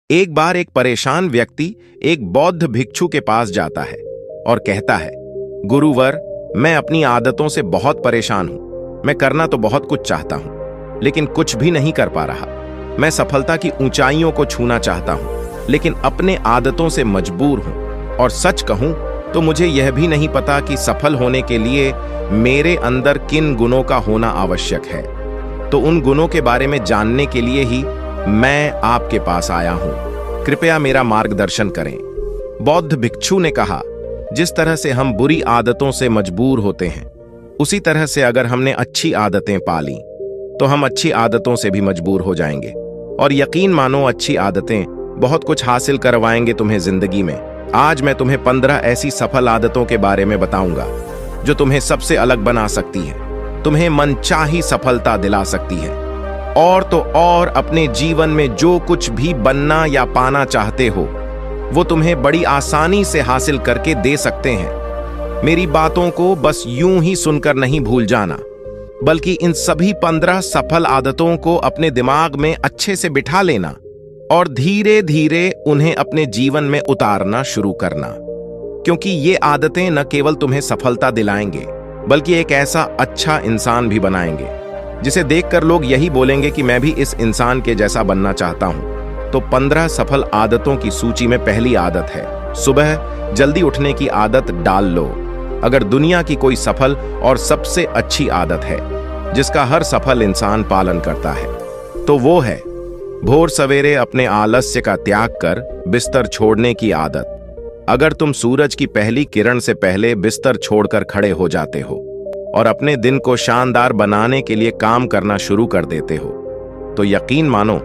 एक बार एक परेशान व्यक्ति एक बौद्ध भिक्षु के पास जाता है और कहता है, गुरुवर, मैं अपनी आदतों से बहुत परेशान हूं। मैं करना तो बहुत कुछ चाहता हूं, लेकिन कुछ भी नहीं कर पा रहा। मैं सफलता की ऊंचाइयों को छूना चाहता हूं, लेकिन अपने आदतों से मजबूर हूं। और सच कहूं तो मुझे यह भी नहीं पता कि सफल होने के लिए मेरे अंदर किन गुणों का होना आवश्यक है। तो उन गुणों के बारे में जानने के लिए ही मैं आपके पास आया हूं। कृपया मेरा मार्गदर्शन करें। बौद्ध भिक्षु ने कहा, जिस तरह से हम बुरी आदतों से मजबूर होते हैं, उसी तरह से अगर हमने अच्छी आदतें पाली तो हम अच्छी आदतों से भी मजबूर हो जाएंगे। और यकीन मानो, अच्छी आदतें बहुत कुछ हासिल करवाएंगे तुम्हें जिंदगी में। आज मैं तुम्हें 15 ऐसी सफल आदतों के बारे में बताऊंगा जो तुम्हें सबसे अलग बना सकती है, तुम्हें मनचाही सफलता दिला सकती है, और तो और अपने जीवन में जो कुछ भी बनना या पाना चाहते हो वो तुम्हें बड़ी आसानी से हासिल करके दे सकते हैं। मेरी बातों को बस यूं ही सुनकर नहीं भूल जाना, बल्कि इन सभी 15 सफल आदतों को अपने दिमाग में अच्छे से बिठा लेना और धीरे धीरे उन्हें अपने जीवन में उतारना शुरू करना। क्योंकि ये आदतें न केवल तुम्हें सफलता दिलाएंगे, बल्कि एक ऐसा अच्छा इंसान भी बनाएंगे जिसे देखकर लोग यही बोलेंगे कि मैं भी इस इंसान के जैसा बनना चाहता हूं। तो 15 सफल आदतों की सूची में पहली आदत है, सुबह जल्दी उठने की आदत डाल लो। अगर दुनिया की कोई सफल और सबसे अच्छी आदत है जिसका हर सफल इंसान पालन करता है, तो वो है भोर सवेरे अपने आलस्य का त्याग कर बिस्तर छोड़ने की आदत। अगर तुम सूरज की पहली किरण से पहले बिस्तर छोड़कर खड़े हो जाते हो और अपने दिन को शानदार बनाने के लिए काम करना शुरू कर देते हो, तो यकीन मानो,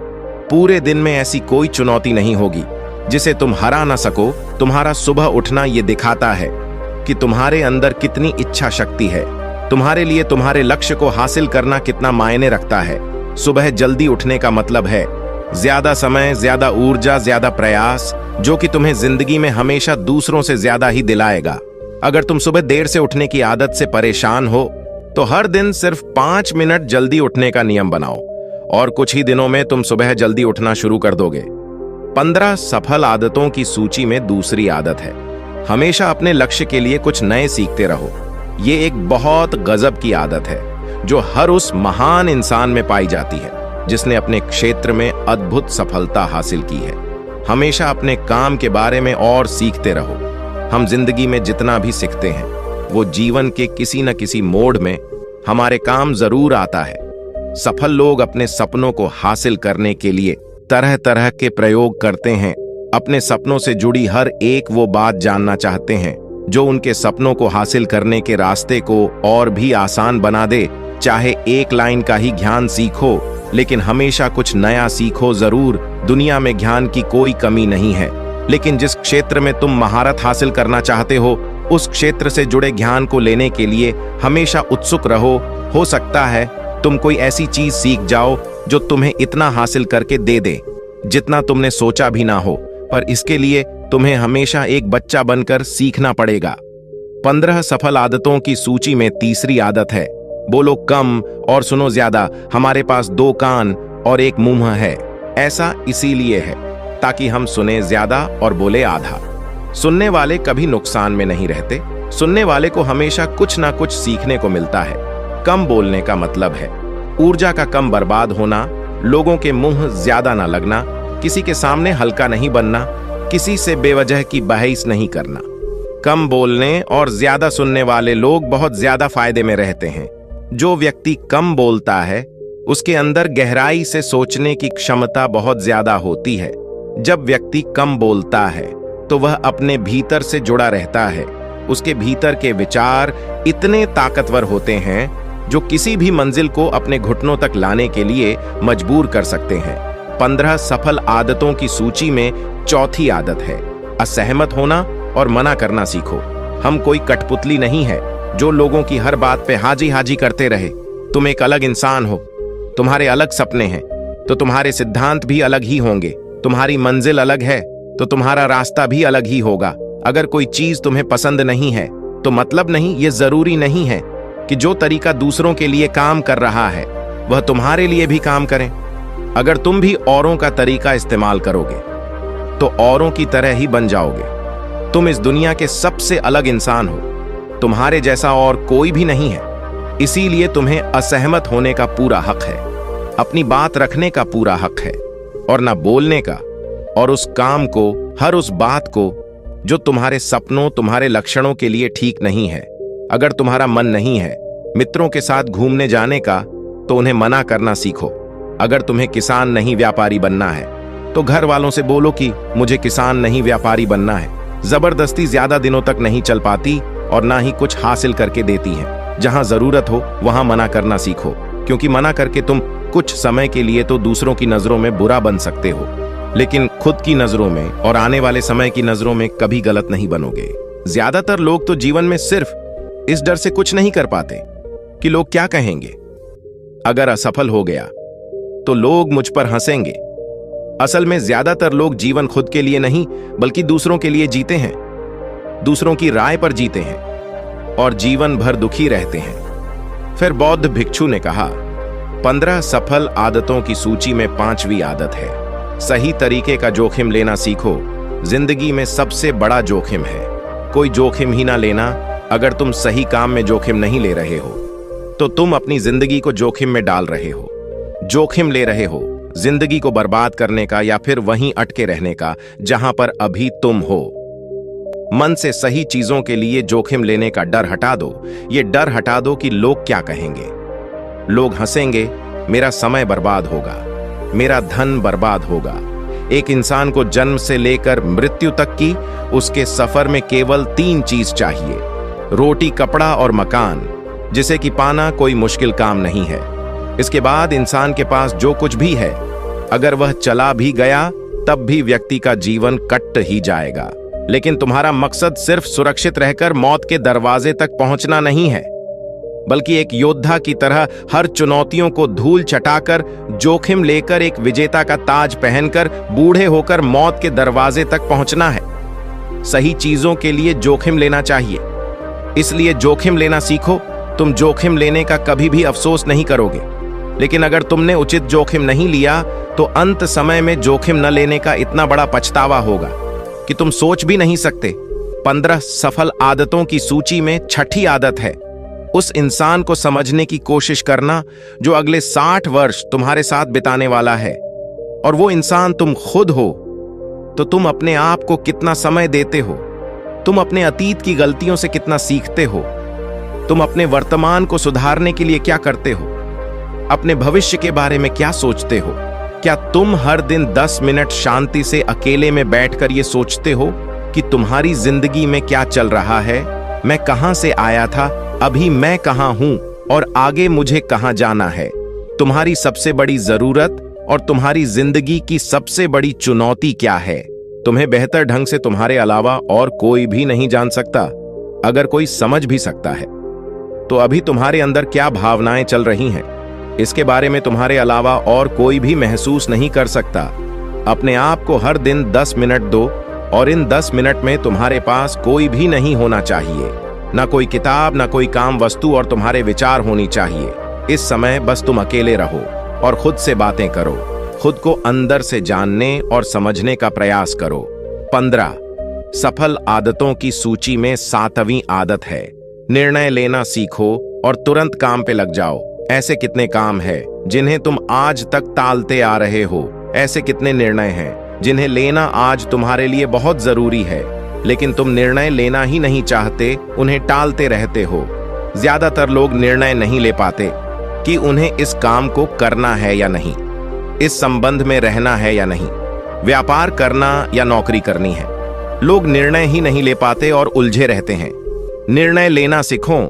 पूरे दिन में ऐसी कोई चुनौती नहीं होगी जिसे तुम हरा ना सको। तुम्हारा सुबह उठना ये दिखाता है कि तुम्हारे अंदर कितनी इच्छा शक्ति है, तुम्हारे लिए तुम्हारे लक्ष्य को हासिल करना कितना मायने रखता है। सुबह जल्दी उठने का मतलब है ज्यादा समय, ज्यादा ऊर्जा, ज्यादा प्रयास, जो कि तुम्हें जिंदगी में हमेशा दूसरों से ज्यादा ही दिलाएगा। अगर तुम सुबह देर से उठने की आदत से परेशान हो तो हर दिन सिर्फ 5 मिनट जल्दी उठने का नियम बनाओ और कुछ ही दिनों में तुम सुबह जल्दी उठना शुरू कर दोगे। 15 सफल आदतों की सूची में दूसरी आदत है, हमेशा अपने लक्ष्य के लिए कुछ नए सीखते रहो। ये एक बहुत गजब की आदत है जो हर उस महान इंसान में पाई जाती है जिसने अपने क्षेत्र में अद्भुत सफलता हासिल की है। हमेशा अपने काम के बारे में और सीखते रहो। हम जिंदगी में जितना भी सीखते हैं वो जीवन के किसी न किसी मोड़ में हमारे काम जरूर आता है। सफल लोग अपने सपनों को हासिल करने के लिए तरह तरह के प्रयोग करते हैं। अपने सपनों से जुड़ी हर एक वो बात जानना चाहते हैं जो उनके सपनों को हासिल करने के रास्ते को और भी आसान बना दे। चाहे एक लाइन का ही ज्ञान सीखो, लेकिन हमेशा कुछ नया सीखो जरूर। दुनिया में ज्ञान की कोई कमी नहीं है, लेकिन जिस क्षेत्र में तुम महारत हासिल करना चाहते हो उस क्षेत्र से जुड़े ज्ञान को लेने के लिए हमेशा उत्सुक रहो। हो सकता है तुम कोई ऐसी चीज सीख जाओ जो तुम्हें इतना हासिल करके दे दे जितना तुमने सोचा भी ना हो, पर इसके लिए तुम्हें हमेशा एक बच्चा बनकर सीखना पड़ेगा। 15 सफल आदतों की सूची में तीसरी आदत है, बोलो कम और सुनो ज्यादा। हमारे पास 2 कान और 1 मुंह है। ऐसा इसीलिए है ताकि हम सुने ज्यादा और बोले आधा। सुनने वाले कभी नुकसान में नहीं रहते। सुनने वाले को हमेशा कुछ ना कुछ सीखने को मिलता है। कम बोलने का मतलब है ऊर्जा का कम बर्बाद होना, लोगों के मुंह ज्यादा ना लगना, किसी के सामने हल्का नहीं बनना, किसी से बेवजह की बहस नहीं करना। कम बोलने और ज्यादा सुनने वाले लोग बहुत ज्यादा फायदे में रहते हैं। जो व्यक्ति कम बोलता है उसके अंदर गहराई से सोचने की क्षमता बहुत ज्यादा होती है। जब व्यक्ति कम बोलता है तो वह अपने भीतर से जुड़ा रहता है। उसके भीतर के विचार इतने ताकतवर होते हैं जो किसी भी मंजिल को अपने घुटनों तक लाने के लिए मजबूर कर सकते हैं। 15 सफल आदतों की सूची में चौथी आदत है, असहमत होना और मना करना सीखो। हम कोई कठपुतली नहीं है जो लोगों की हर बात पे हाजी हाजी करते रहे। तुम एक अलग इंसान हो, तुम्हारे अलग सपने हैं, तो तुम्हारे सिद्धांत भी अलग ही होंगे। तुम्हारी मंजिल अलग है तो तुम्हारा रास्ता भी अलग ही होगा। अगर कोई चीज तुम्हें पसंद नहीं है तो मतलब नहीं, ये जरूरी नहीं है कि जो तरीका दूसरों के लिए काम कर रहा है वह तुम्हारे लिए भी काम करें। अगर तुम भी औरों का तरीका इस्तेमाल करोगे तो औरों की तरह ही बन जाओगे। तुम इस दुनिया के सबसे अलग इंसान हो। तुम्हारे जैसा और कोई भी नहीं है। इसीलिए तुम्हें असहमत होने का पूरा हक है, अपनी बात रखने का पूरा हक है, और ना बोलने का, और उस काम को, हर उस बात को जो तुम्हारे सपनों, तुम्हारे लक्षणों के लिए ठीक नहीं है। अगर तुम्हारा मन नहीं है मित्रों के साथ घूमने जाने का, तो उन्हें मना करना सीखो। अगर तुम्हें किसान नहीं व्यापारी बनना है, तो घर वालों से बोलो कि मुझे किसान नहीं व्यापारी बनना है। जबरदस्ती ज्यादा दिनों तक नहीं चल पाती और ना ही कुछ हासिल करके देती है। जहां जरूरत हो वहां मना करना सीखो, क्योंकि मना करके तुम कुछ समय के लिए तो दूसरों की नजरों में बुरा बन सकते हो, लेकिन खुद की नजरों में और आने वाले समय की नजरों में कभी गलत नहीं बनोगे। ज्यादातर लोग तो जीवन में सिर्फ इस डर से कुछ नहीं कर पाते कि लोग क्या कहेंगे। अगर असफल हो गया तो लोग मुझ पर हंसेंगे। असल में ज्यादातर लोग जीवन खुद के लिए नहीं बल्कि दूसरों के लिए जीते हैं, दूसरों की राय पर जीते हैं और जीवन भर दुखी रहते हैं। फिर बौद्ध भिक्षु ने कहा, 15 सफल आदतों की सूची में 5वीं आदत है, सही तरीके का जोखिम लेना सीखो। जिंदगी में सबसे बड़ा जोखिम है कोई जोखिम ही ना लेना। अगर तुम सही काम में जोखिम नहीं ले रहे हो तो तुम अपनी जिंदगी को जोखिम में डाल रहे हो। जोखिम ले रहे हो जिंदगी को बर्बाद करने का या फिर वहीं अटके रहने का जहां पर अभी तुम हो। मन से सही चीजों के लिए जोखिम लेने का डर हटा दो। ये डर हटा दो कि लोग क्या कहेंगे। लोग हंसेंगे, मेरा समय बर्बाद होगा, मेरा धन बर्बाद होगा। एक इंसान को जन्म से लेकर मृत्यु तक की उसके सफर में केवल 3 चीज चाहिए, रोटी, कपड़ा और मकान, जिसे कि पाना कोई मुश्किल काम नहीं है। इसके बाद इंसान के पास जो कुछ भी है, अगर वह चला भी गया तब भी व्यक्ति का जीवन कट ही जाएगा। लेकिन तुम्हारा मकसद सिर्फ सुरक्षित रहकर मौत के दरवाजे तक पहुंचना नहीं है, बल्कि एक योद्धा की तरह हर चुनौतियों को धूल चटाकर, जोखिम लेकर, एक विजेता का ताज पहनकर, बूढ़े होकर मौत के दरवाजे तक पहुंचना है। सही चीजों के लिए जोखिम लेना चाहिए, इसलिए जोखिम लेना सीखो। तुम जोखिम लेने का कभी भी अफसोस नहीं करोगे। लेकिन अगर तुमने उचित जोखिम नहीं लिया तो अंत समय में जोखिम न लेने का इतना बड़ा पछतावा होगा कि तुम सोच भी नहीं सकते। 15 सफल आदतों की सूची में 6ठी आदत है उस इंसान को समझने की कोशिश करना जो अगले 60 वर्ष तुम्हारे साथ बिताने वाला है, और वो इंसान तुम खुद हो। तो तुम अपने आप को कितना समय देते हो, तुम अपने अतीत की गलतियों से कितना सीखते हो, तुम अपने वर्तमान को सुधारने के लिए क्या करते हो, अपने भविष्य के बारे में क्या सोचते हो। क्या तुम हर दिन 10 मिनट शांति से अकेले में बैठकर ये सोचते हो कि तुम्हारी जिंदगी में क्या चल रहा है, मैं कहां से आया था, अभी मैं कहां हूं और आगे मुझे कहां जाना है। तुम्हारी सबसे बड़ी जरूरत और तुम्हारी जिंदगी की सबसे बड़ी चुनौती क्या है। तुम्हें बेहतर ढंग से तुम्हारे अलावा और कोई भी नहीं जान सकता। अगर कोई समझ भी सकता है तो अभी तुम्हारे अंदर क्या भावनाएं चल रही हैं, इसके बारे में तुम्हारे अलावा और कोई भी महसूस नहीं कर सकता। अपने आप को हर दिन 10 मिनट दो, और इन 10 मिनट में तुम्हारे पास कोई भी नहीं होना चाहिए, ना कोई किताब, ना कोई काम वस्तु, और तुम्हारे विचार होनी चाहिए। इस समय बस तुम अकेले रहो और खुद से बातें करो, खुद को अंदर से जानने और समझने का प्रयास करो। 15 सफल आदतों की सूची में 7वीं आदत है, निर्णय लेना सीखो और तुरंत काम पे लग जाओ। ऐसे कितने काम हैं जिन्हें तुम आज तक टालते आ रहे हो। ऐसे कितने निर्णय हैं जिन्हें लेना आज तुम्हारे लिए बहुत जरूरी है, लेकिन तुम निर्णय लेना ही नहीं चाहते, उन्हें टालते रहते हो। ज्यादातर लोग निर्णय नहीं ले पाते कि उन्हें इस काम को करना है या नहीं, इस संबंध में रहना है या नहीं, व्यापार करना या नौकरी करनी है। लोग निर्णय ही नहीं ले पाते और उलझे रहते हैं। निर्णय लेना सीखो।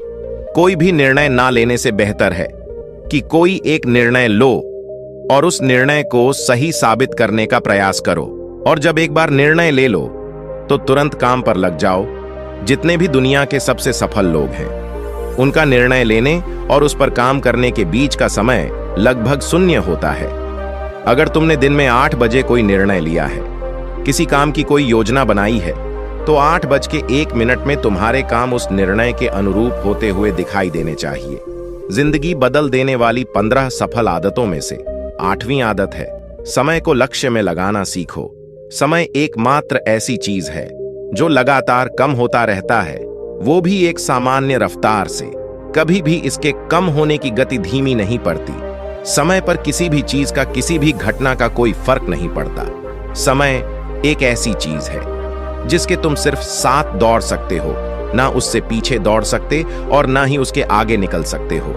कोई भी निर्णय ना लेने से बेहतर है कि कोई एक निर्णय लो और उस निर्णय को सही साबित करने का प्रयास करो। और जब एक बार निर्णय ले लो तो तुरंत काम पर लग जाओ। जितने भी दुनिया के सबसे सफल लोग हैं, उनका निर्णय लेने और उस पर काम करने के बीच का समय लगभग शून्य होता है। अगर तुमने दिन में 8 बजे कोई निर्णय लिया है, किसी काम की कोई योजना बनाई है, तो 8:01 में तुम्हारे काम उस निर्णय के अनुरूप होते हुए दिखाई देने चाहिए। जिंदगी बदल देने वाली 15 सफल आदतों में से 8वीं आदत है, समय को लक्ष्य में लगाना सीखो। समय एकमात्र ऐसी चीज है जो लगातार कम होता रहता है, वो भी एक सामान्य रफ्तार से। कभी भी इसके कम होने की गति धीमी नहीं पड़ती। समय पर किसी भी चीज का, किसी भी घटना का कोई फर्क नहीं पड़ता। समय एक ऐसी चीज है जिसके तुम सिर्फ साथ दौड़ सकते हो, ना उससे पीछे दौड़ सकते और ना ही उसके आगे निकल सकते हो।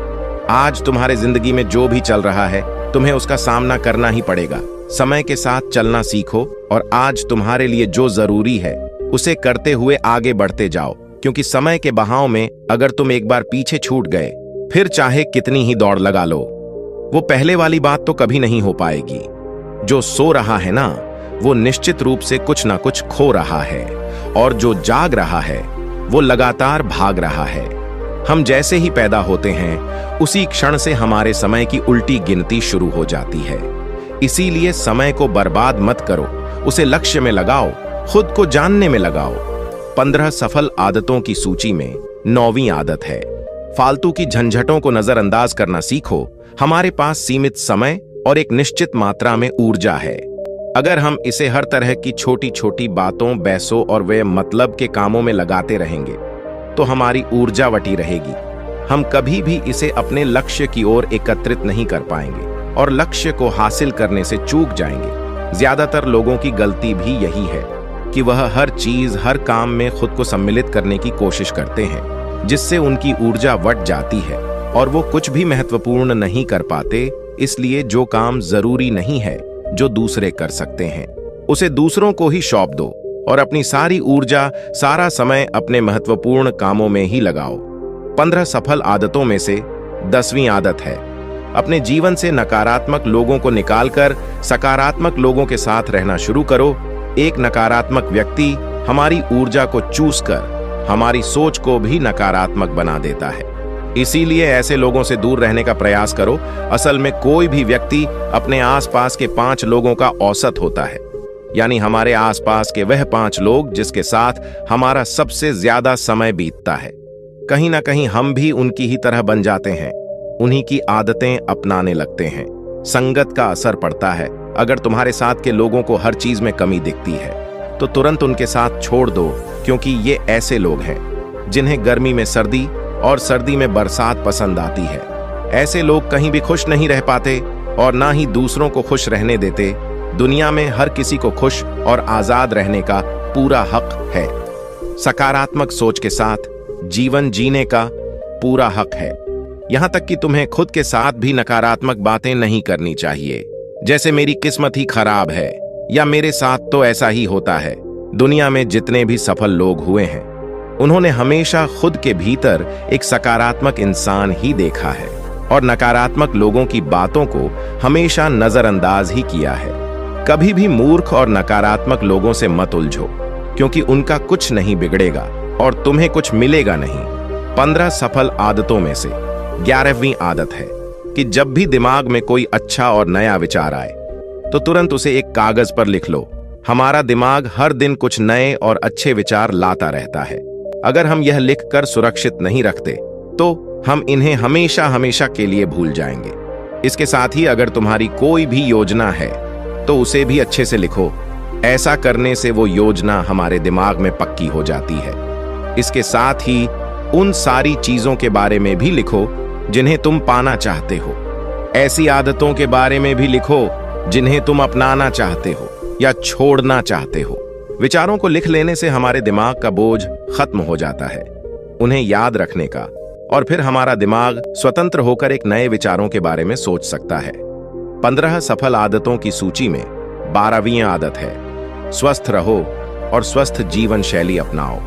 आज तुम्हारे जिंदगी में जो भी चल रहा है, तुम्हें उसका सामना करना ही पड़ेगा। समय के साथ चलना सीखो और आज तुम्हारे लिए जो जरूरी है उसे करते हुए आगे बढ़ते जाओ, क्योंकि समय के बहाव में अगर तुम एक बार पीछे छूट गए, फिर चाहे कितनी ही दौड़ लगा लो, वो पहले वाली बात तो कभी नहीं हो पाएगी। जो सो रहा है ना, वो निश्चित रूप से कुछ ना कुछ खो रहा है, और जो जाग रहा है वो लगातार भाग रहा है। हम जैसे ही पैदा होते हैं, उसी क्षण से हमारे समय की उल्टी गिनती शुरू हो जाती है। इसीलिए समय को बर्बाद मत करो, उसे लक्ष्य में लगाओ, खुद को जानने में लगाओ। 15 सफल आदतों की सूची में 9वीं आदत है, फालतू की झंझटों को नजरअंदाज करना सीखो। हमारे पास सीमित समय और एक निश्चित मात्रा में ऊर्जा है। अगर हम इसे हर तरह की छोटी छोटी बातों, बहसों और वे मतलब के कामों में लगाते रहेंगे, तो हमारी ऊर्जा वटी रहेगी। हम कभी भी इसे अपने लक्ष्य की ओर एकत्रित नहीं कर पाएंगे और लक्ष्य को हासिल करने से चूक जाएंगे। ज्यादातर लोगों की गलती भी यही है कि वह हर चीज, हर काम में खुद को सम्मिलित करने की कोशिश करते हैं, जिससे उनकी ऊर्जा वट जाती है और वो कुछ भी महत्वपूर्ण नहीं कर पाते। इसलिए जो काम जरूरी नहीं है, जो दूसरे कर सकते हैं, उसे दूसरों को ही सौंप दो और अपनी सारी ऊर्जा, सारा समय अपने महत्वपूर्ण कामों में ही लगाओ। 15 सफल आदतों में से 10वीं आदत है, अपने जीवन से नकारात्मक लोगों को निकालकर सकारात्मक लोगों के साथ रहना शुरू करो। एक नकारात्मक व्यक्ति हमारी ऊर्जा को चूस कर हमारी सोच को भी नकारात्मक बना देता है। इसीलिए ऐसे लोगों से दूर रहने का प्रयास करो। असल में कोई भी व्यक्ति अपने आसपास के 5 लोगों का औसत होता है, यानी हमारे आसपास के वह 5 लोग जिसके साथ हमारा सबसे ज्यादा समय बीतता है। कहीं ना कहीं हम भी उनकी ही तरह बन जाते हैं, उन्हीं की आदतें अपनाने लगते हैं। संगत का असर पड़ता है। अगर तुम्हारे साथ के लोगों को हर चीज में कमी दिखती है, तो तुरंत उनके साथ छोड़ दो, क्योंकि ये ऐसे लोग हैं जिन्हें गर्मी में सर्दी और सर्दी में बरसात पसंद आती है। ऐसे लोग कहीं भी खुश नहीं रह पाते और ना ही दूसरों को खुश रहने देते। दुनिया में हर किसी को खुश और आजाद रहने का पूरा हक है। सकारात्मक सोच के साथ जीवन जीने का पूरा हक है। यहां तक कि तुम्हें खुद के साथ भी नकारात्मक बातें नहीं करनी चाहिए, जैसे मेरी किस्मत ही खराब है या मेरे साथ तो ऐसा ही होता है। दुनिया में जितने भी सफल लोग हुए हैं, उन्होंने हमेशा खुद के भीतर एक सकारात्मक इंसान ही देखा है और नकारात्मक लोगों की बातों को हमेशा नजरअंदाज ही किया है। कभी भी मूर्ख और नकारात्मक लोगों से मत उलझो, क्योंकि उनका कुछ नहीं बिगड़ेगा और तुम्हें कुछ मिलेगा नहीं। 15 सफल आदतों में से 11वीं आदत है कि जब भी दिमाग में कोई अच्छा और नया विचार आए, तो तुरंत उसे एक कागज पर लिख लो। हमारा दिमाग हर दिन कुछ नए और अच्छे विचार लाता रहता है। अगर हम यह लिखकर सुरक्षित नहीं रखते, तो हम इन्हें हमेशा हमेशा के लिए भूल जाएंगे। इसके साथ ही अगर तुम्हारी कोई भी योजना है, तो उसे भी अच्छे से लिखो। ऐसा करने से वो योजना हमारे दिमाग में पक्की हो जाती है। इसके साथ ही उन सारी चीजों के बारे में भी लिखो जिन्हें तुम पाना चाहते हो। ऐसी आदतों के बारे में भी लिखो जिन्हें तुम अपनाना चाहते हो या छोड़ना चाहते हो। विचारों को लिख लेने से हमारे दिमाग का बोझ खत्म हो जाता है, उन्हें याद रखने का, और फिर हमारा दिमाग स्वतंत्र होकर एक नए विचारों के बारे में सोच सकता है। 15 सफल आदतों की सूची में 12वीं आदत है, स्वस्थ रहो और स्वस्थ जीवन शैली अपनाओ।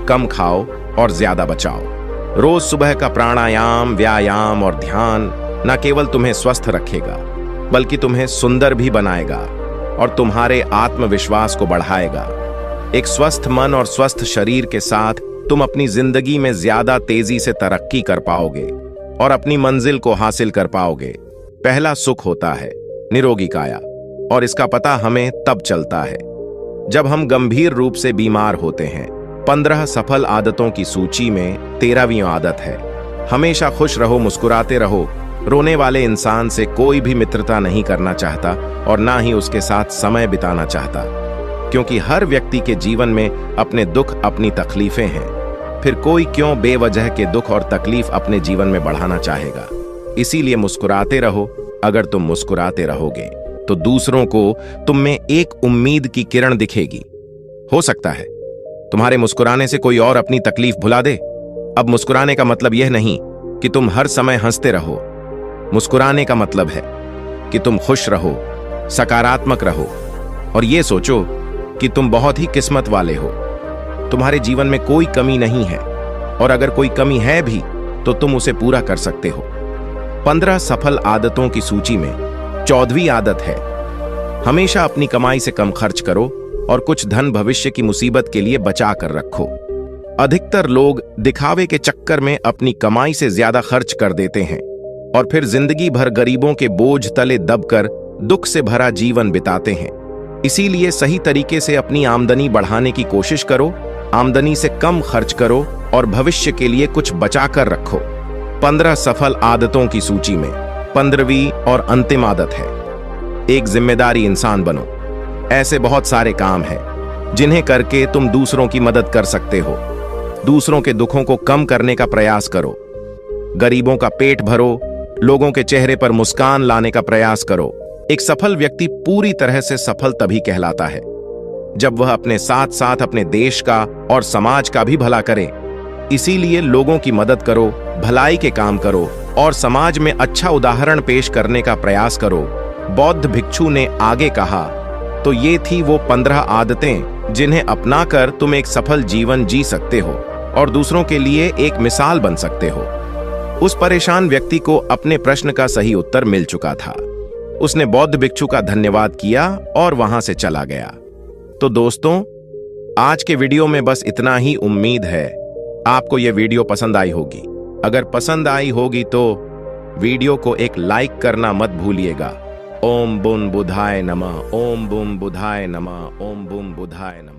कम खाओ और ज्यादा बचाओ। रोज सुबह का प्राणायाम, व्यायाम और ध्यान न केवल तुम्हें स्वस्थ रखेगा, बल्कि तुम्हें सुंदर भी बनाएगा और तुम्हारे आत्मविश्वास को बढ़ाएगा। एक स्वस्थ मन और स्वस्थ शरीर के साथ तुम अपनी जिंदगी में ज्यादा तेजी से तरक्की कर पाओगे और अपनी मंजिल को हासिल कर पाओगे। पहला सुख होता है निरोगी काया, और इसका पता हमें तब चलता है जब हम गंभीर रूप से बीमार होते हैं। 15 सफल आदतों की सूची में 13वीं आदत है, हमेशा खुश रहो, मुस्कुराते रहो। रोने वाले इंसान से कोई भी मित्रता नहीं करना चाहता और ना ही उसके साथ समय बिताना चाहता। क्योंकि हर व्यक्ति के जीवन में अपने दुख, अपनी तकलीफें हैं। फिर कोई क्यों बेवजह के दुख और तकलीफ अपने जीवन में बढ़ाना चाहेगा। इसीलिए मुस्कुराते रहो। अगर तुम मुस्कुराते रहोगे तो दूसरों को तुम में एक उम्मीद की किरण दिखेगी। हो सकता है तुम्हारे मुस्कुराने से कोई और अपनी तकलीफ भुला दे। अब मुस्कुराने का मतलब यह नहीं कि तुम हर समय हंसते रहो। मुस्कुराने का मतलब है कि तुम खुश रहो, सकारात्मक रहो और ये सोचो कि तुम बहुत ही किस्मत वाले हो। तुम्हारे जीवन में कोई कमी नहीं है और अगर कोई कमी है भी तो तुम उसे पूरा कर सकते हो। 15 सफल आदतों की सूची में 14वीं आदत है, हमेशा अपनी कमाई से कम खर्च करो और कुछ धन भविष्य की मुसीबत के लिए बचा कर रखो। अधिकतर लोग दिखावे के चक्कर में अपनी कमाई से ज्यादा खर्च कर देते हैं और फिर जिंदगी भर गरीबों के बोझ तले दबकर दुख से भरा जीवन बिताते हैं। इसीलिए सही तरीके से अपनी आमदनी बढ़ाने की कोशिश करो, आमदनी से कम खर्च करो और भविष्य के लिए कुछ बचा कर रखो। 15 सफल आदतों की सूची में 15वीं और अंतिम आदत है, एक जिम्मेदारी इंसान बनो। ऐसे बहुत सारे काम हैं जिन्हें करके तुम दूसरों की मदद कर सकते हो। दूसरों के दुखों को कम करने का प्रयास करो, गरीबों का पेट भरो, लोगों के चेहरे पर मुस्कान लाने का प्रयास करो। एक सफल व्यक्ति पूरी तरह से सफल तभी कहलाता है जब वह अपने साथ साथ अपने देश का और समाज का भी भला करे। इसीलिए लोगों की मदद करो, भलाई के काम करो और समाज में अच्छा उदाहरण पेश करने का प्रयास करो। बौद्ध भिक्षु ने आगे कहा, तो ये थी वो 15 आदतें जिन्हें अपनाकर तुम एक सफल जीवन जी सकते हो और दूसरों के लिए एक मिसाल बन सकते हो। उस परेशान व्यक्ति को अपने प्रश्न का सही उत्तर मिल चुका था। उसने बौद्ध भिक्षु का धन्यवाद किया और वहां से चला गया। तो दोस्तों, आज के वीडियो में बस इतना ही। उम्मीद है आपको यह वीडियो पसंद आई होगी। अगर पसंद आई होगी तो वीडियो को एक लाइक करना मत भूलिएगा। ओम बुन बुधाय नमः, ओम बुम बुधाय नमः, ओम बुम बुधाय नमः।